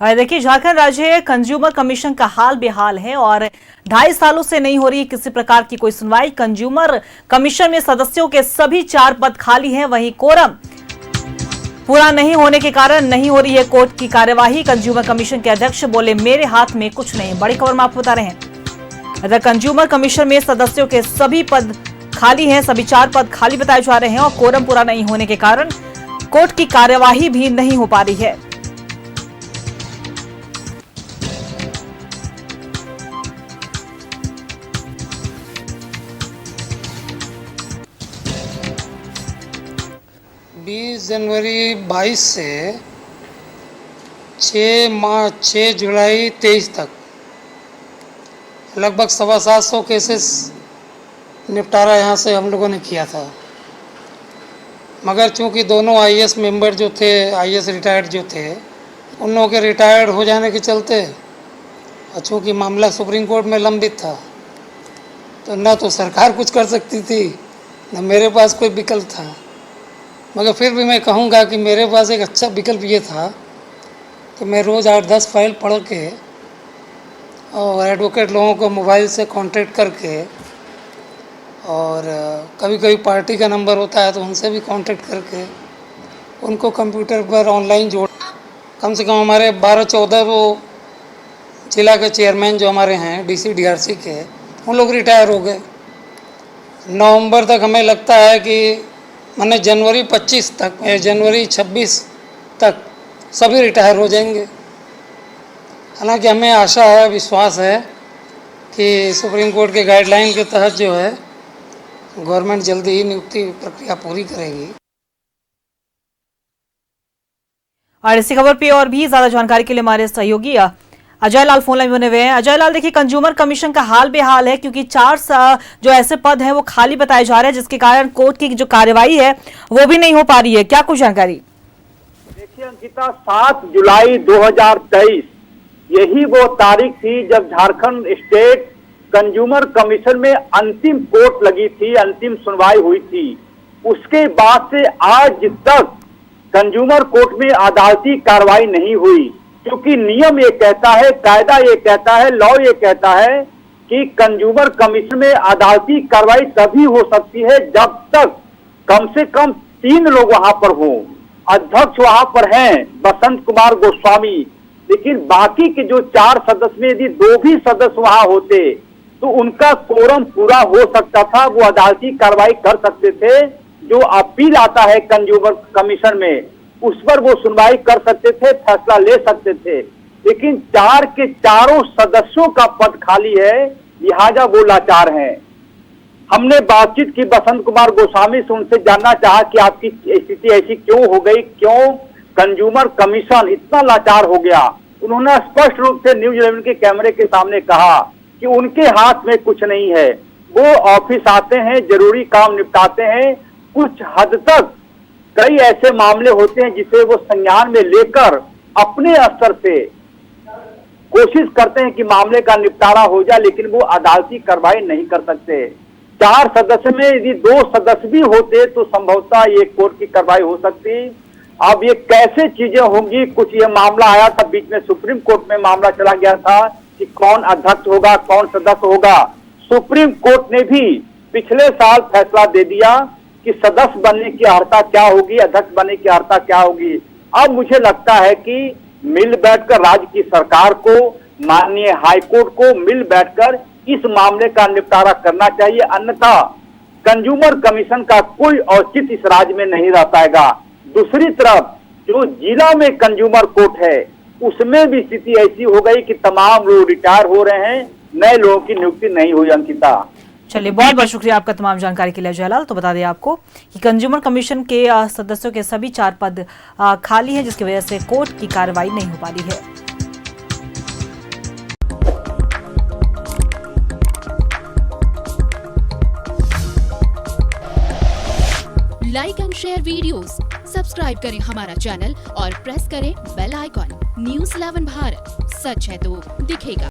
देखिए, झारखंड राज्य consumer commission का हाल बेहाल है और 2.5 सालों से नहीं हो रही किसी प्रकार की कोई सुनवाई। कंज्यूमर कमीशन में सदस्यों के सभी 4 पद खाली हैं। वहीं कोरम पूरा नहीं होने के कारण नहीं हो रही है कोर्ट की कार्यवाही। कंज्यूमर कमीशन के अध्यक्ष बोले, मेरे हाथ में कुछ नहीं। बड़ी खबर में आपको बता रहे हैं, इधर कंज्यूमर कमीशन में सदस्यों के सभी पद खाली हैं, सभी 4 पद खाली बताए जा रहे हैं और कोरम पूरा नहीं होने के कारण कोर्ट की कार्यवाही भी नहीं हो पा रही है। जनवरी 22 से 6 जुलाई 23 तक लगभग 750 केसेस निपटारा यहाँ से हम लोगों ने किया था। मगर चूंकि दोनों आईएएस मेंबर जो थे, आईएएस रिटायर्ड जो थे, उन लोगों के रिटायर्ड हो जाने के चलते और चूँकि मामला सुप्रीम कोर्ट में लंबित था, तो ना तो सरकार कुछ कर सकती थी, ना मेरे पास कोई विकल्प था। मगर फिर भी मैं कहूँगा कि मेरे पास एक अच्छा विकल्प ये था कि मैं रोज़ 8-10 फाइल पढ़ के और एडवोकेट लोगों को मोबाइल से कांटेक्ट करके, और कभी कभी पार्टी का नंबर होता है तो उनसे भी कांटेक्ट करके उनको कंप्यूटर पर ऑनलाइन जोड़, कम से कम हमारे 12-14 वो जिला के चेयरमैन जो हमारे हैं डीसी डीआरसी के, उन लोग रिटायर हो गए। नवंबर तक हमें लगता है कि मैंने जनवरी 26 तक, जनवरी 26 तक सभी रिटायर हो जाएंगे। हालांकि हमें आशा है, विश्वास है कि सुप्रीम कोर्ट के गाइडलाइन के तहत जो है गवर्नमेंट जल्दी ही नियुक्ति प्रक्रिया पूरी करेगी। और इसी खबर पे और भी ज्यादा जानकारी के लिए हमारे सहयोगी अजय लाल फोन लाइन बने हुए हैं। अजय लाल, देखिए, कंज्यूमर कमीशन का हाल बेहाल है क्योंकि 4 जो ऐसे पद हैं वो खाली बताए जा रहे हैं, जिसके कारण कोर्ट की जो कार्यवाही है वो भी नहीं हो पा रही है। क्या कुछ जानकारी? देखिए अंकिता, 7 जुलाई 2023 यही वो तारीख थी जब झारखंड स्टेट कंज्यूमर कमीशन में अंतिम कोर्ट लगी थी, अंतिम सुनवाई हुई थी। उसके बाद से आज तक कंज्यूमर कोर्ट में अदालती कार्रवाई नहीं हुई, क्योंकि नियम ये कहता है, कायदा ये कहता है, लॉ ये कहता है कि कंज्यूमर कमीशन में अदालती कार्रवाई तभी हो सकती है जब तक कम से कम 3 लोग वहां पर हों। अध्यक्ष वहां पर हैं बसंत कुमार गोस्वामी, लेकिन बाकी के जो 4 सदस्य में यदि 2 भी सदस्य वहां होते तो उनका कोरम पूरा हो सकता था, वो अदालती कार्रवाई कर सकते थे। जो अपील आता है कंज्यूमर कमीशन में उस पर वो सुनवाई कर सकते थे, फैसला ले सकते थे। लेकिन 4 के चारों सदस्यों का पद खाली है, लिहाजा वो लाचार हैं। हमने बातचीत की बसंत कुमार गोस्वामी से, उनसे जानना चाहा कि आपकी स्थिति ऐसी क्यों हो गई, क्यों कंज्यूमर कमीशन इतना लाचार हो गया। उन्होंने स्पष्ट रूप से न्यूज़ 11 के कैमरे के सामने कहा कि उनके हाथ में कुछ नहीं है। वो ऑफिस आते हैं, जरूरी काम निपटाते हैं, कुछ हद तक कई ऐसे मामले होते हैं जिसे वो संज्ञान में लेकर अपने स्तर से कोशिश करते हैं कि मामले का निपटारा हो जाए, लेकिन वो अदालती कार्रवाई नहीं कर सकते। 4 सदस्य में यदि 2 सदस्य भी होते तो संभवतः ये कोर्ट की कार्रवाई हो सकती। अब ये कैसे चीजें होंगी, कुछ ये मामला आया था बीच में, सुप्रीम कोर्ट में मामला चला गया था कि कौन अध्यक्ष होगा, कौन सदस्य होगा। सुप्रीम कोर्ट ने भी पिछले साल फैसला दे दिया कि सदस्य बनने की अर्हता क्या होगी, अध्यक्ष बनने की अर्हता क्या होगी। अब मुझे लगता है कि मिल बैठकर राज्य की सरकार को, माननीय हाईकोर्ट को मिल बैठकर इस मामले का निपटारा करना चाहिए, अन्यथा कंज्यूमर कमीशन का कोई औचित्य इस राज्य में नहीं रह पाएगा। दूसरी तरफ जो जिला में कंज्यूमर कोर्ट है उसमें भी स्थिति ऐसी हो गई कि तमाम लोग रिटायर हो रहे हैं, नए लोगों की नियुक्ति नहीं हुई। अंकिता, चलिए, बहुत बहुत शुक्रिया आपका तमाम जानकारी के लिए अजय लाल। तो बता दें आपको कि कंज्यूमर कमीशन के सदस्यों के सभी 4 पद खाली हैं, जिसकी वजह से कोर्ट की कार्रवाई नहीं हो पा रही है। Like and share videos, subscribe करें हमारा चैनल और प्रेस करें बेल आइकॉन। न्यूज़ 11 भारत, सच है तो दिखेगा।